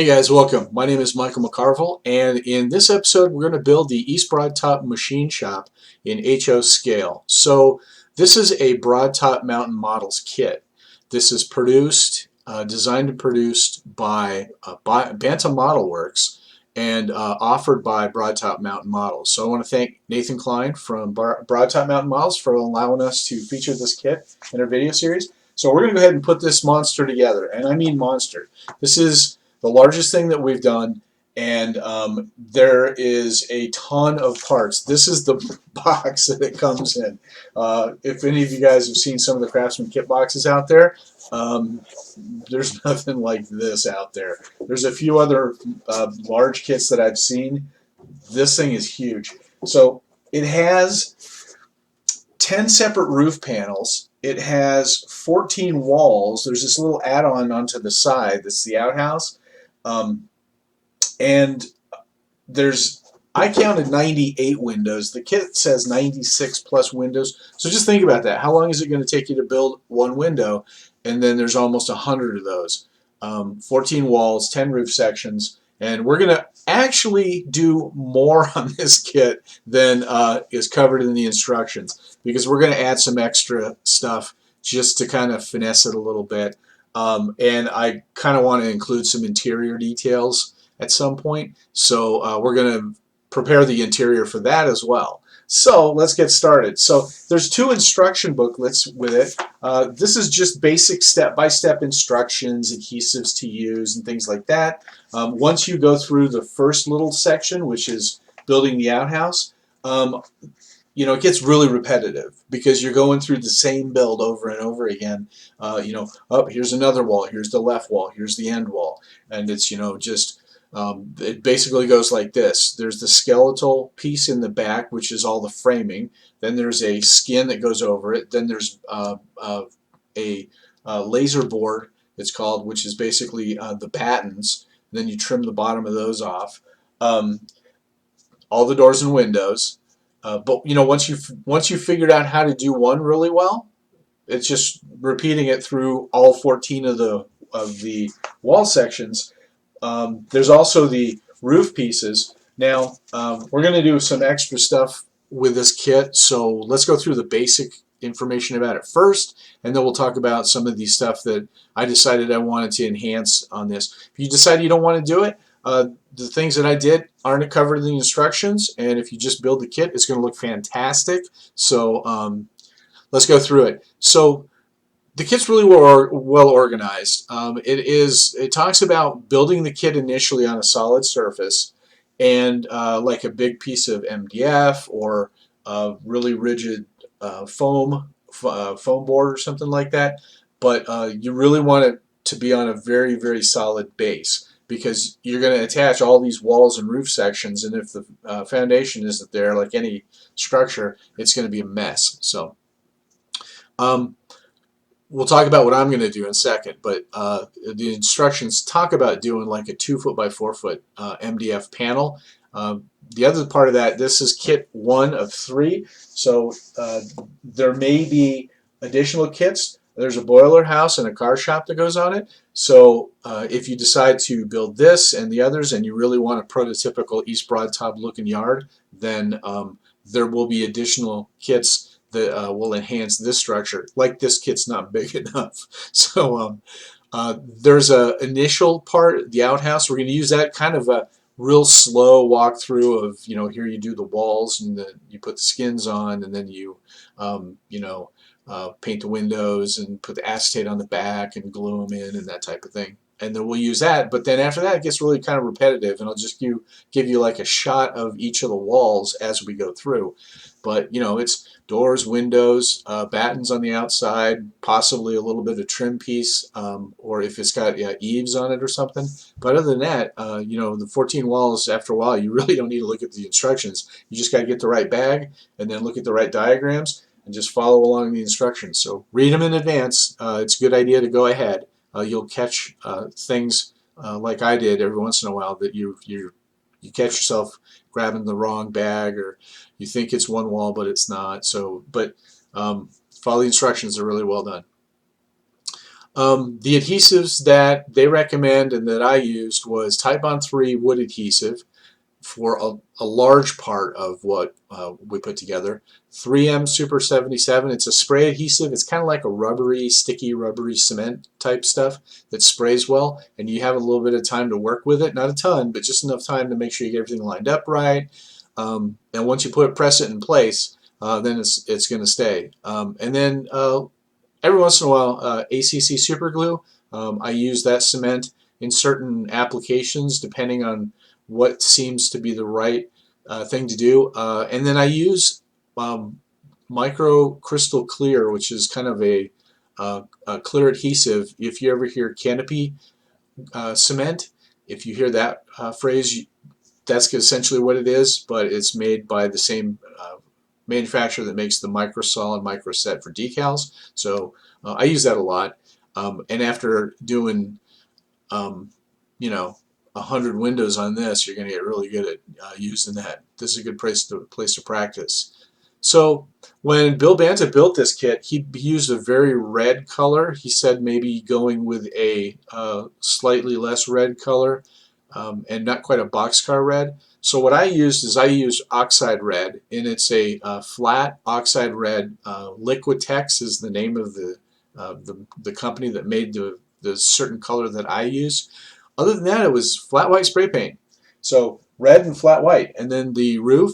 Hey guys, welcome. My name is Michael McCarville, and in this episode we're going to build the East Broadtop Machine Shop in HO scale. So this is a Broadtop Mountain Models kit. This is designed and produced by Banta Modelworks and offered by Broadtop Mountain Models. So I want to thank Nathan Klein from Broadtop Mountain Models for allowing us to feature this kit in our video series. So we're going to go ahead and put this monster together, and I mean monster. This is the largest thing that we've done, and there is a ton of parts. This is the box that it comes in. If any of you guys have seen some of the Craftsman kit boxes out there, there's nothing like this out there. There's a few other large kits that I've seen. This thing is huge. So it has 10 separate roof panels. It has 14 walls. There's this little add-on onto the side that's the outhouse. And I counted 98 windows. The kit says 96 plus windows. So just think about that. How long is it going to take you to build one window? And then there's almost 100 of those. 14 walls, 10 roof sections. And we're going to actually do more on this kit than is covered in the instructions, because we're going to add some extra stuff just to kind of finesse it a little bit. And I kind of want to include some interior details at some point, so we're going to prepare the interior for that as well. So let's get started. So there's 2 instruction booklets with it. This is just basic step-by-step instructions, adhesives to use, and things like that. Once you go through the first little section, which is building the outhouse, it gets really repetitive because you're going through the same build over and over again. Here's another wall, here's the left wall, here's the end wall, and it's it basically goes like this. There's the skeletal piece in the back, which is all the framing. Then there's a skin that goes over it. Then there's a laser board, it's called, which is basically the battens. Then you trim the bottom of those off. All the doors and windows. But once you've figured out how to do one really well, it's just repeating it through all 14 of the wall sections. There's also the roof pieces. Now we're going to do some extra stuff with this kit, so let's go through the basic information about it first, and then we'll talk about some of the stuff that I decided I wanted to enhance on this. If you decide you don't want to do it, the things that I did aren't covered in the instructions, and if you just build the kit, it's going to look fantastic. So let's go through it. So the kit's really well organized. It talks about building the kit initially on a solid surface, and like a big piece of MDF or a really rigid foam board or something like that. But you really want it to be on a very, very solid base, because you're going to attach all these walls and roof sections, and if the foundation isn't there, like any structure, it's going to be a mess. So we'll talk about what I'm going to do in a second, but the instructions talk about doing like a 2 foot by 4 foot MDF panel. The other part of that, this is kit 1 of 3, so there may be additional kits. There's a boiler house and a car shop that goes on it. So if you decide to build this and the others, and you really want a prototypical East Broadtop looking yard, then there will be additional kits that will enhance this structure. Like this kit's not big enough. So there's a initial part, the outhouse. We're going to use that kind of a real slow walkthrough of, here you do the walls, and then you put the skins on, and then you paint the windows and put the acetate on the back and glue them in and that type of thing. And then we'll use that, but then after that it gets really kind of repetitive, and I'll just give you like a shot of each of the walls as we go through. But it's doors, windows, battens on the outside, possibly a little bit of trim piece, or if it's got eaves on it or something. But other than that, the 14 walls, after a while you really don't need to look at the instructions. You just got to get the right bag and then look at the right diagrams and just follow along the instructions. So read them in advance. It's a good idea to go ahead. You'll catch things like I did every once in a while, that you catch yourself grabbing the wrong bag, or you think it's one wall but it's not. So, but follow the instructions. They're really well done. The adhesives that they recommend and that I used was Titebond III wood adhesive for a large part of what we put together. 3M Super 77, it's a spray adhesive. It's kind of like a rubbery, sticky, rubbery cement type stuff that sprays well, and you have a little bit of time to work with it. Not a ton, but just enough time to make sure you get everything lined up right. And once you press it in place, then it's going to stay. And then every once in a while, ACC superglue. I use that cement in certain applications depending on what seems to be the right thing to do. And then I use micro Krystal Klear, which is kind of a clear adhesive. If you ever hear canopy cement, if you hear that phrase, that's essentially what it is, but it's made by the same manufacturer that makes the microsol and microset for decals. So I use that a lot. And after doing, you know, 100 windows on this, you're going to get really good at using that. This is a good place to practice. So when Bill Banta built this kit, he used a very red color. He said maybe going with a slightly less red color and not quite a boxcar red. So what I used is I used oxide red, and it's a flat oxide red. Liquitex is the name of the company that made the certain color that I use. Other than that, it was flat white spray paint. So red and flat white. And then the roof,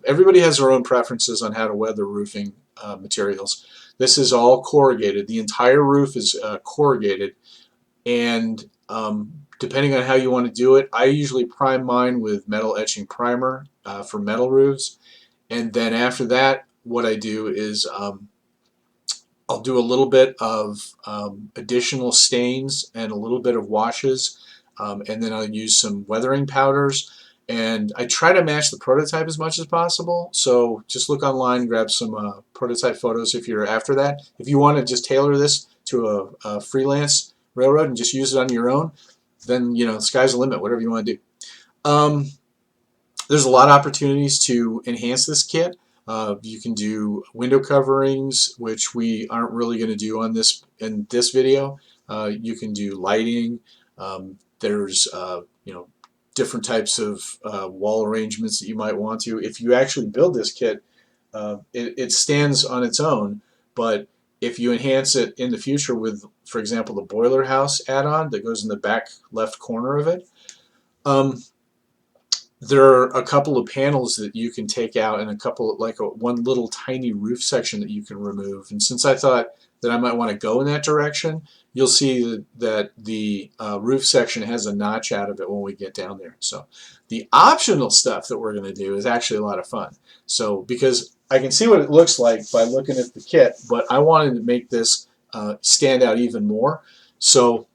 everybody has their own preferences on how to weather roofing materials. This is all corrugated. The entire roof is corrugated, and depending on how you want to do it, I usually prime mine with metal etching primer for metal roofs. And then after that, what I do is I'll do a little bit of additional stains and a little bit of washes, and then I'll use some weathering powders. And I try to match the prototype as much as possible. So just look online, grab some prototype photos if you're after that. If you want to just tailor this to a freelance railroad and just use it on your own, then the sky's the limit, whatever you want to do. There's a lot of opportunities to enhance this kit. You can do window coverings, which we aren't really going to do on in this video. You can do lighting. There's different types of wall arrangements that you might want to. If you actually build this kit, it stands on its own, but if you enhance it in the future with, for example, the boiler house add-on that goes in the back left corner of it, there are a couple of panels that you can take out and one little tiny roof section that you can remove. And since I thought that I might want to go in that direction, you'll see that the roof section has a notch out of it when we get down there. So the optional stuff that we're going to do is actually a lot of fun. So because I can see what it looks like by looking at the kit, but I wanted to make this stand out even more. So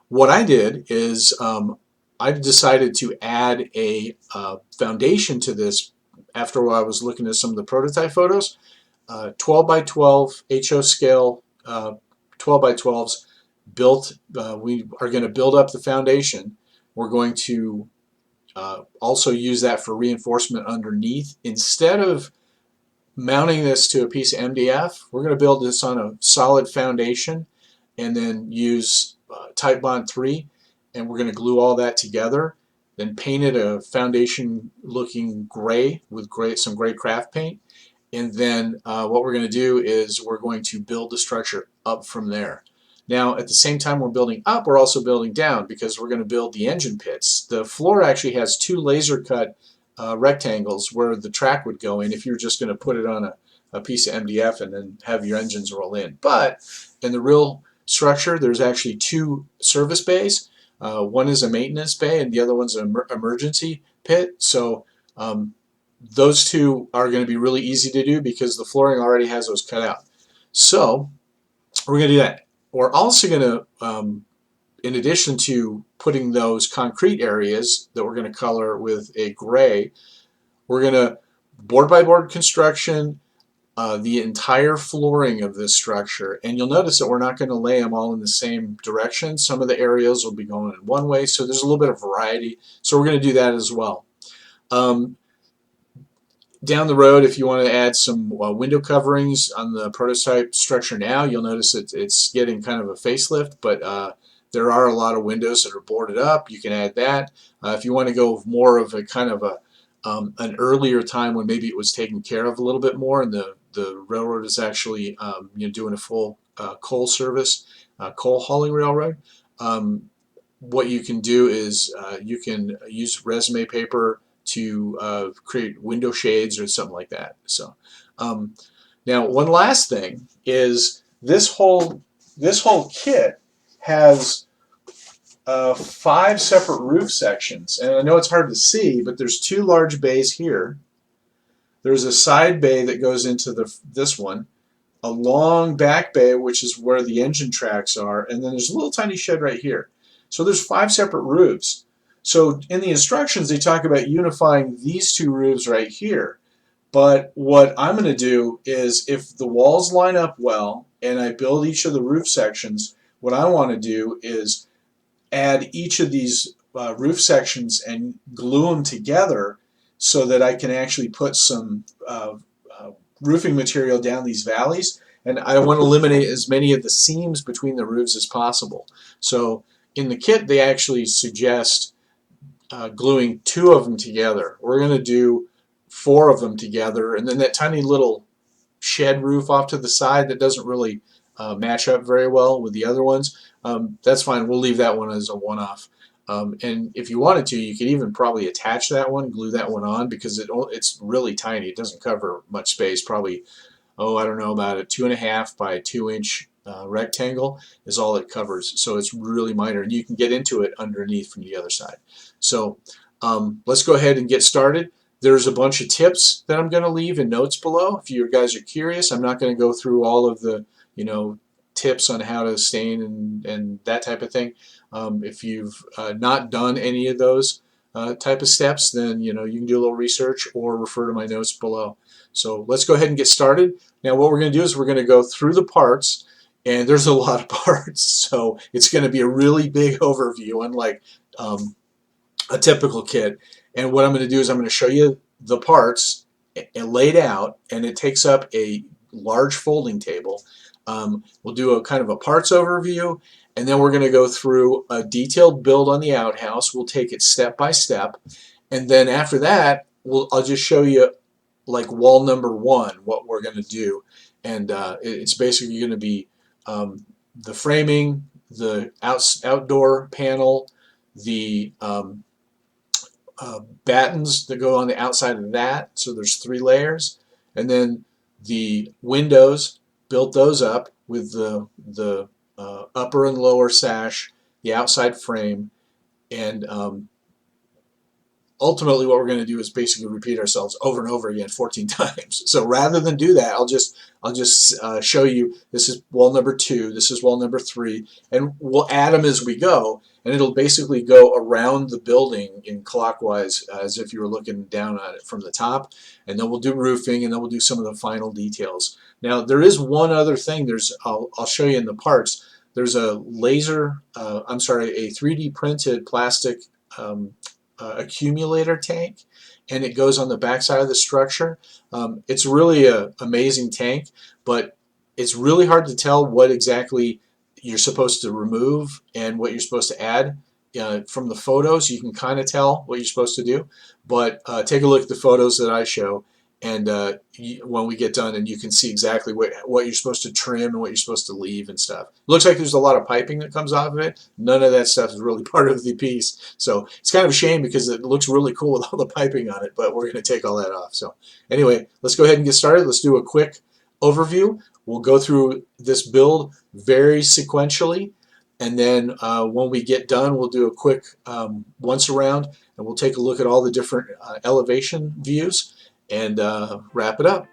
what I did is I decided to add a foundation to this after I was looking at some of the prototype photos. 12 by 12 HO scale 12 by 12s built. We are going to build up the foundation. We're going to also use that for reinforcement underneath. Instead of mounting this to a piece of MDF, we're going to build this on a solid foundation and then use Titebond III, and we're going to glue all that together, then paint it a foundation looking gray with some gray craft paint. And then what we're going to do is we're going to build the structure up from there. Now, at the same time we're building up, we're also building down because we're going to build the engine pits. The floor actually has two laser cut rectangles where the track would go in if you're just going to put it on a piece of MDF and then have your engines roll in. But in the real structure, there's actually two service bays. One is a maintenance bay and the other one's an emergency pit. So those two are going to be really easy to do because the flooring already has those cut out. So we're going to do that. We're also going to, in addition to putting those concrete areas that we're going to color with a gray, we're going to board by board construction the entire flooring of this structure. And you'll notice that we're not going to lay them all in the same direction. Some of the areas will be going in one way, so there's a little bit of variety. So we're going to do that as well. down the road, if you want to add some window coverings on the prototype structure now, you'll notice it's getting kind of a facelift, but there are a lot of windows that are boarded up. You can add that. If you want to go more of a kind of an earlier time when maybe it was taken care of a little bit more, and the railroad is actually doing a full coal service, coal hauling railroad. What you can do is you can use resume paper to create window shades or something like that. So now one last thing is this whole kit has 5 separate roof sections, and I know it's hard to see, but there's 2 large bays here. There's a side bay that goes into this one, a long back bay which is where the engine tracks are, and then there's a little tiny shed right here. So there's 5 separate roofs. So in the instructions they talk about unifying these 2 roofs right here. But what I'm going to do is, if the walls line up well and I build each of the roof sections, what I want to do is add each of these roof sections and glue them together so that I can actually put some roofing material down these valleys. And I want to eliminate as many of the seams between the roofs as possible. So in the kit they actually suggest gluing 2 of them together. We're going to do 4 of them together, and then that tiny little shed roof off to the side that doesn't really match up very well with the other ones, that's fine. We'll leave that one as a one-off. And if you wanted to, you could even probably attach that one, glue that one on, because it's really tiny. It doesn't cover much space. Probably, I don't know, about a 2.5 by 2 inch rectangle is all it covers. So it's really minor, and you can get into it underneath from the other side. So let's go ahead and get started. There's a bunch of tips that I'm going to leave in notes below if you guys are curious. I'm not going to go through all of the tips on how to stain and that type of thing. If you've not done any of those type of steps, then you can do a little research or refer to my notes below. So let's go ahead and get started. Now what we're going to do is we're going to go through the parts, and there's a lot of parts, so it's going to be a really big overview, unlike a typical kit. And what I'm going to do is I'm going to show you the parts laid out, and it takes up a large folding table. We'll do a kind of a parts overview, and then we're going to go through a detailed build on the outhouse. We'll take it step by step, and then after that I'll just show you like wall number 1 what we're going to do. And it's basically going to be the framing, the outdoor panel, the battens that go on the outside of that, so there's 3 layers, and then the windows, built those up with the upper and lower sash, the outside frame, and ultimately what we're going to do is basically repeat ourselves over and over again 14 times. So rather than do that, I'll just show you, this is wall number 2, this is wall number 3, and we'll add them as we go, and it'll basically go around the building in clockwise as if you were looking down on it from the top. And then we'll do roofing, and then we'll do some of the final details. Now there is one other thing. I'll show you in the parts. There's a laser, a 3D printed plastic accumulator tank, and it goes on the back side of the structure. It's really an amazing tank, but it's really hard to tell what exactly you're supposed to remove and what you're supposed to add. From the photos you can kind of tell what you're supposed to do, but take a look at the photos that I show, and when we get done, and you can see exactly what you're supposed to trim and what you're supposed to leave and stuff. Looks like there's a lot of piping that comes off of it. None of that stuff is really part of the piece, so it's kind of a shame because it looks really cool with all the piping on it, but we're going to take all that off. So anyway, let's go ahead and get started. Let's do a quick overview. We'll go through this build very sequentially, and then when we get done, we'll do a quick once around, and we'll take a look at all the different elevation views and wrap it up.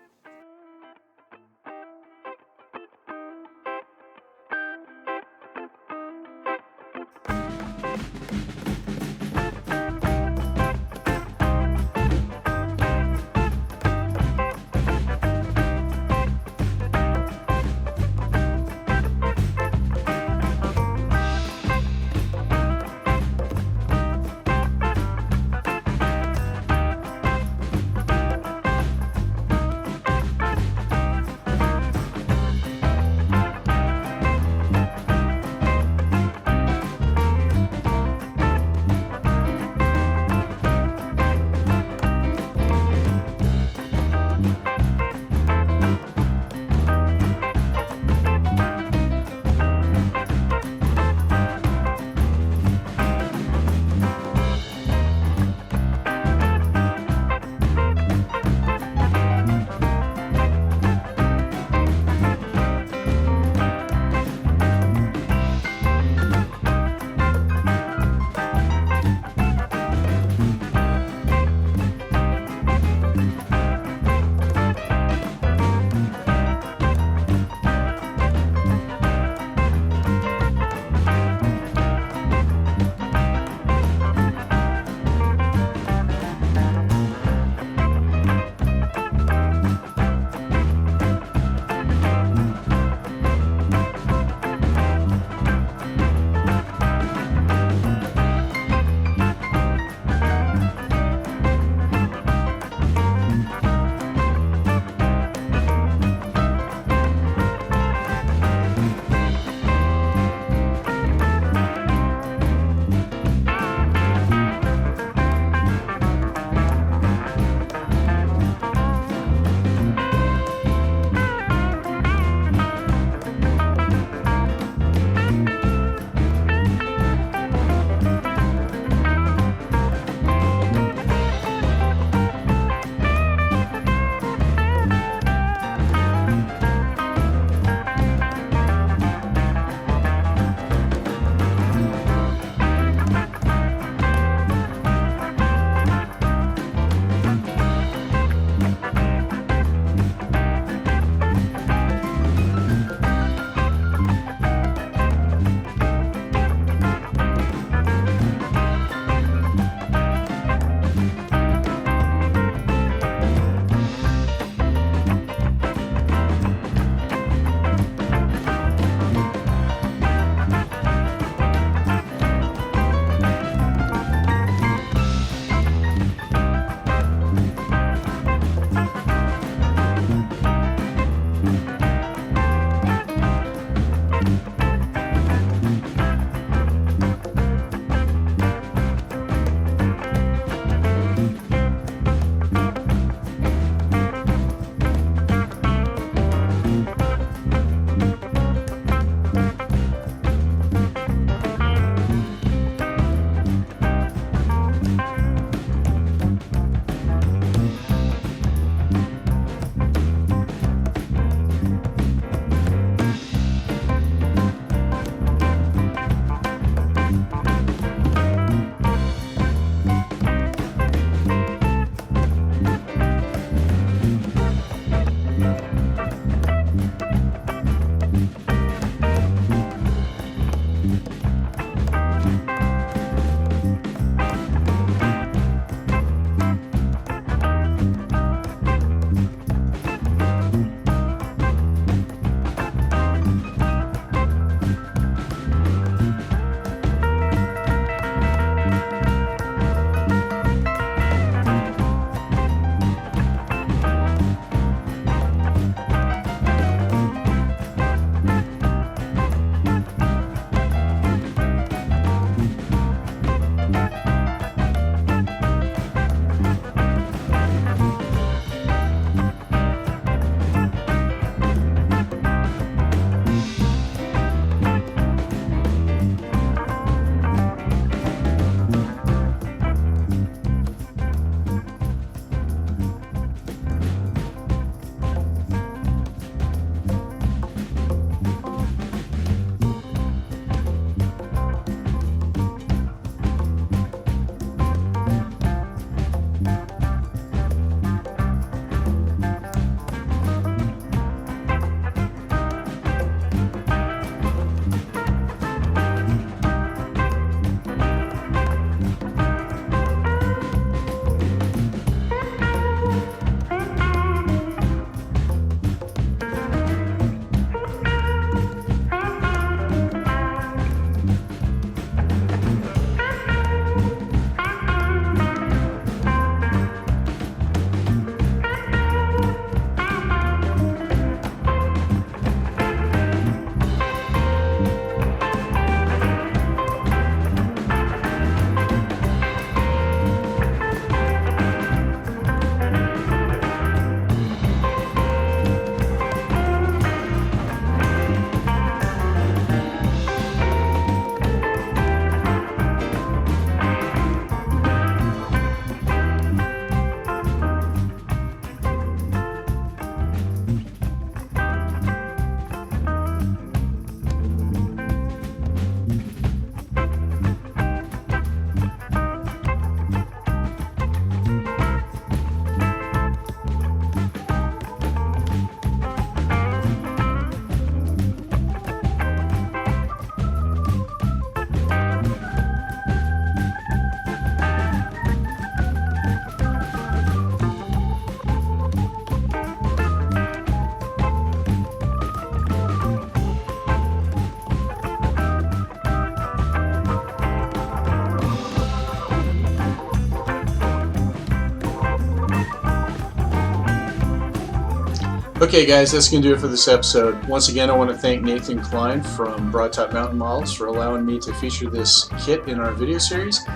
Okay guys, that's going to do it for this episode. Once again, I want to thank Nathan Klein from Broadtop Mountain Models for allowing me to feature this kit in our video series.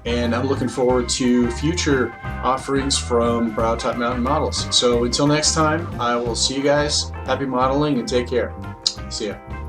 And I'm looking forward to future offerings from Broadtop Mountain Models. So until next time, I will see you guys. Happy modeling and take care. See ya.